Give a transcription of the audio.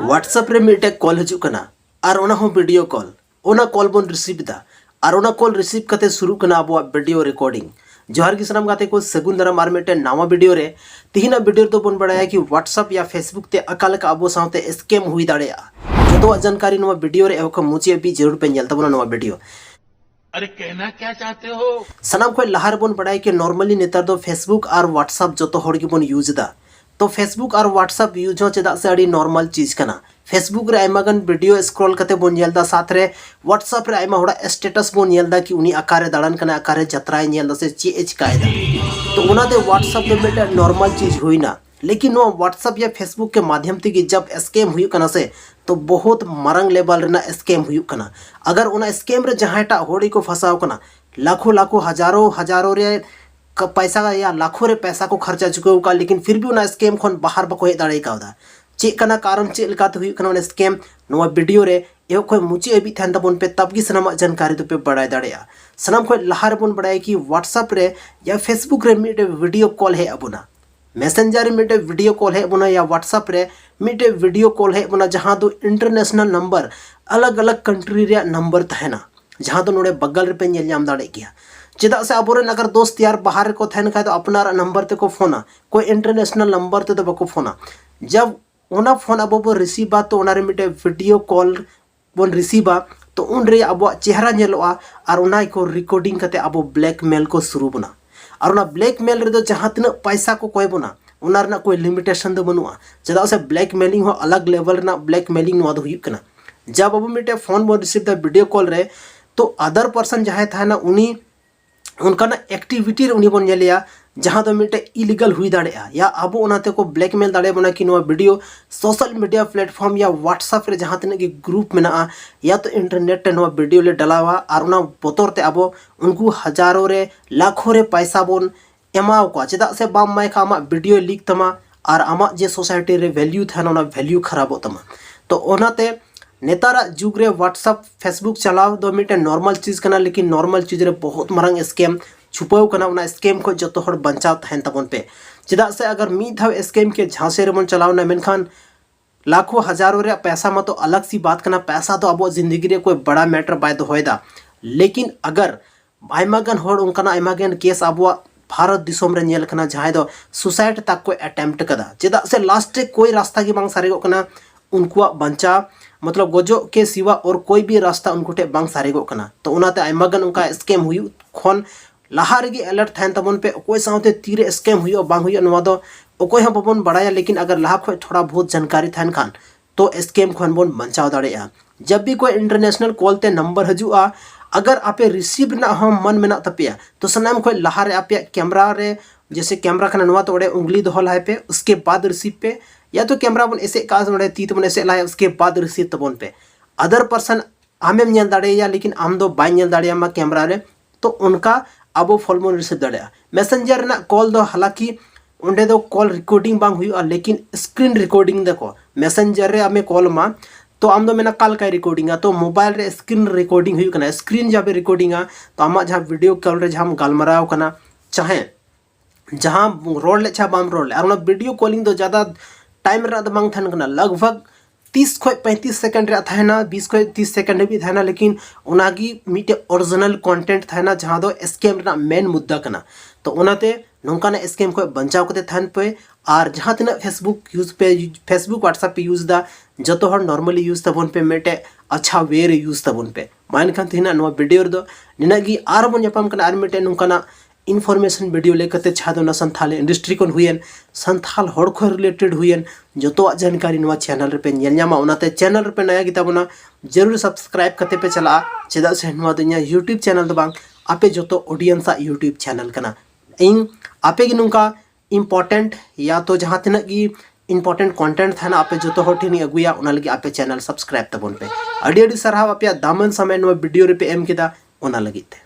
WhatsApp रे मिटे call हजू कना और ओना हो वीडियो कॉल ओना कॉल बोन रिसीव दा और ओना कॉल रिसीव कते शुरू कना अब वीडियो रिकॉर्डिंग जोहार की सनाम गाते को सगुन दराम आर मिटे नावा वीडियो रे तिहिना वीडियो तो बोन बड़ाया कि व्हाट्सएप या फेसबुक ते अकालक अबो साथे स्कैम हुई दाड़ेया जो जानकारी नवा वीडियो रे एवं मुझे भी जरूर पे जलता बना नवा वीडियो। अरे कहना क्या चाहते हो? सनाम को लहार बोन बड़ाई कि नॉर्मली नेतार दो फेसबुक और व्हाट्सएप जो तो होड़ की बोन यूज दा तो फेसबुक और व्हाट्सएप यूज हो चेदा से अड़ी नॉर्मल चीज कना। फेसबुक रे आइमागन वीडियो स्क्रॉल करते बोन येलदा साथ रे व्हाट्सएप रे आइमा होड़ा स्टेटस बोन येलदा कि उनी आकारे दाड़न कना आकारे जत्राय येलदा से चीज कायदा तो उनाते व्हाट्सएप दो बेटा नॉर्मल चीज हुई ना लेकिन नो व्हाट्सएप या फेसबुक के माध्यम से जब स्कैम हुई कना से तो बहुत मारंग लेवल रेना स्कैम हुई कना। अगर उना स्कैम रे जहांटा होड़ी को फसाव कना लाखों लाखों हजारों रे पैसा या लाखों रे पैसा को खर्चा चुके का लेकिन फिर भी उना स्कैम खन बाहर बको हे दाड़े कावदा चेक कना कारण चेक लकाते हुई कना स्कैम नोवा वीडियो रे एहो कोई मुची अभी थान तबन पे तब की सनाम जानकारी तो पे बड़ाय दाड़ेया सनाम को लहार बोन बड़ाय कि व्हाट्सएप रे या फेसबुक रे मिटे वीडियो कॉल है अबुना मैसेंजर मिटे वीडियो कॉल है बना या व्हाट्सएप रे मिटे वीडियो कॉल है बना जहाँ दो इंटरनेशनल नंबर अलग अलग कंट्री रे नंबर तहना जहाँ दो नोड़े बगल रे पे नेल जाम दाड़े गया चेदा से अबोरेन अगर दोस्त यार बाहर को थैन खाए तो अपना नंबर ते को फोना कोई इंटरनेशनल नंबर ते तो बको फोना जब ओना फोन अब बो रिसीवा तो ओना रे मिटे वीडियो कॉल बोन रिसीवा तो उन रे अब चेहरा नेलोआ और ओना को रिकॉर्डिंग करते अब ब्लैकमेल को शुरू बना और ब्लैकमेल रे जहाँ तीन पैसा को कोई बना उना कोई लिमिटेशन दो बनुआ चेदा से ब्लैकमेलिंग हो अलग लेवल ना ब्लैकमेलिंग नोआ दो हुई कना। जब अब मिटे phone bone receive the video call रे तो अदर पर्सन जहाँ था ना उनी उनका ना एक्टिविटी उनी बोन नेलिया जहाँ तो मिटे इलीगल हुई दाड़ेया या अब उनाते को ब्लैकमेल दाड़े बना कि नोआ वीडियो सोशल मीडिया प्लेटफॉर्म या व्हाट्सएप रे जहाँ तीन की ग्रुप में या तो इंटरनेट नोआ वीडियो ले डलावा और उना बोतोर ते अब उनको हजारों रे लाखों रे पैसा बोन एमाव को चेदा से बाम माय का आमा वीडियो लीक तमा और आमा जे सोसाइटी रे वैल्यू था ना वैल्यू खराबो तमा तो ओनाते नेतारा जुग रे व्हाट्सएप फेसबुक चलाव दो मिटे नॉर्मल चीज कना लेकिन नॉर्मल चीज रे बहुत मारंग स्कैम छुपाव कना उना स्कैम को जो तो हर बचाव तहन तबन पे चेदा से अगर मी धाव स्कैम के झांसे रे मन चलावना मेनखान लाखों हजारों रे पैसा में तो अलग सी बात कना पैसा तो अब जिंदगी रे कोई बड़ा मैटर बाय तो होयदा लेकिन अगर आइमागन होड़ उनका आइमागन केस अब भारत दिसोम रे नेल कना जहां दो सुसाइड तक को अटेम्प्ट कदा चेदा से लास्ट कोई रास्ता की बांग सारेगो कना उनको बंचा मतलब गोजो के सिवा और कोई भी रास्ता उनको टे बांग सारेगो कना तो उनाते आइमागन उनका स्कैम हुई खन लहार गे अलर्ट थान तबन पे कोई साथे तीरे स्कैम हुई बांग हुई नवा दो कोई हम बबन बड़ाया लेकिन अगर लहा खो थोड़ा बहुत जानकारी थान खान तो स्कैम खन बोन बंचाव दाड़ेया। जब भी कोई इंटरनेशनल कॉल ते नंबर हजुआ अगर आपे रिसीव ना हम मन में ना तपिया तो सनाम को लहार आपे कैमरा रे जैसे कैमरा खाना नवा तो ओडे उंगली दोहल है पे उसके बाद रिसीव पे या तो कैमरा बन ऐसे काज ओडे तीत बन ऐसे लाए उसके बाद रिसीव तबन पे अदर पर्सन आमेम नेल दाड़ेया लेकिन आम दो बाय नेल दाड़ेया मा कैमरा रे तो उनका अब फॉलमोन रिसीव दाड़ेया। मैसेंजर ना कॉल दो हालांकि उंडे दो कॉल रिकॉर्डिंग बांग हुई लेकिन स्क्रीन रिकॉर्डिंग देखो मैसेंजर रे आमे कॉल मा तो आम दो मेना काल का रिकॉर्डिंग तो मोबाइल रे स्क्रीन रिकॉर्डिंग हुई कना स्क्रीन जब रिकॉर्डिंग तो आमा जहाँ वीडियो कॉल रे जहाँ गालमराव कना चाहे जहाँ रोड ले चाहे बाम रोड ले और वीडियो कॉलिंग तो ज़्यादा टाइम रे बांग थान कना लगभग 30 खो 35 सेकंड रे थाना 20 खो 30 सेकंड भी थाना लेकिन उनागी मिटे ओरिजिनल कंटेंट थाना जहाँ दो स्कैम रे मेन मुद्दा कना तो उनाते नौकाना स्कैम को बचाव करते थान पे और जहाँ तीन फेसबुक यूज पे फेसबुक व्हाट्सएप पे यूज दा जो तो नॉर्मली यूज तबन पे मेटे अच्छा वे रे यूज तबन पे मान खान तीना नो वीडियो दो निनागी आर बन जापाम कना आर मेटे नौकाना इन्फॉर्मेशन वीडियो लेकते छादो ना संथाल इंडस्ट्री को हुईन संथाल हड़ को रिलेटेड हुईन जो तो जानकारी नवा चैनल रे पे नेल न्यामा उनाते चैनल रे पे नया गिता बना जरूर सब्सक्राइब करते पे चला चेदा से नवा दुनिया यूट्यूब चैनल दो बांग आपे जो तो ऑडियंस यूट्यूब चैनल कना इन आपे की नुका इम्पोर्टेंट या तो जहाँ तीन की इम्पोर्टेंट कंटेंट था ना आपे जो तो होठी अगुया उना लगी आपे चैनल सब्सक्राइब तबन पे अड़ी अड़ी सरहाव आपे दामन समय नो वीडियो रे पे एम किदा उना लगी थे।